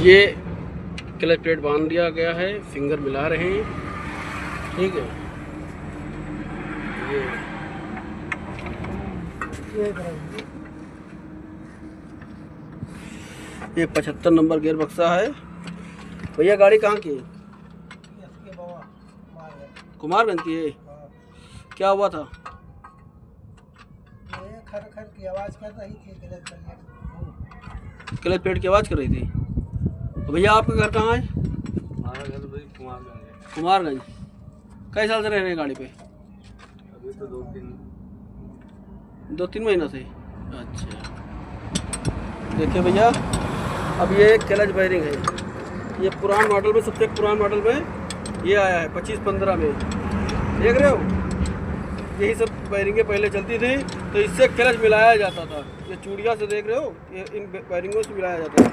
ये clutch plate बांध दिया गया है, फिंगर मिला रहे हैं। ठीक है, ये 75 नंबर गियर बक्सा है। भैया गाड़ी कहाँ की है? कुमारगंज की है। क्या हुआ था? खर खर की आवाज़ कर रही थी, क्लच प्लेट की आवाज़ कर रही थी। तो भैया आपका घर कहाँ है? हमारा घर भाई कुमारगंज है। कुमारगंज। कई साल से रह रहे हैं गाड़ी पे? अभी तो 2-3 महीना से। अच्छा, देखिए भैया, अब ये क्लच बेयरिंग है। ये पुरान मॉडल में, सबसे पुरान मॉडल में ये आया है 25-15 में। देख रहे हो, यही सब बेयरिंगें पहले चलती थी, तो इससे क्लच मिलाया जाता था। ये चूड़िया से देख रहे हो, ये इन बेयरिंगों से मिलाया जाता था।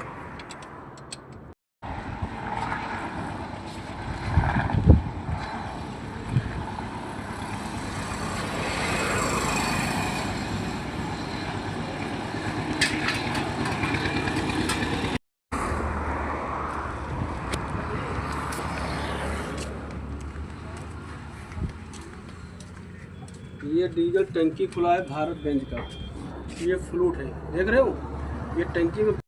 ये डीजल टंकी खुला है भारत बेंज का। ये फ्लूट है, देख रहे हो, ये टंकी में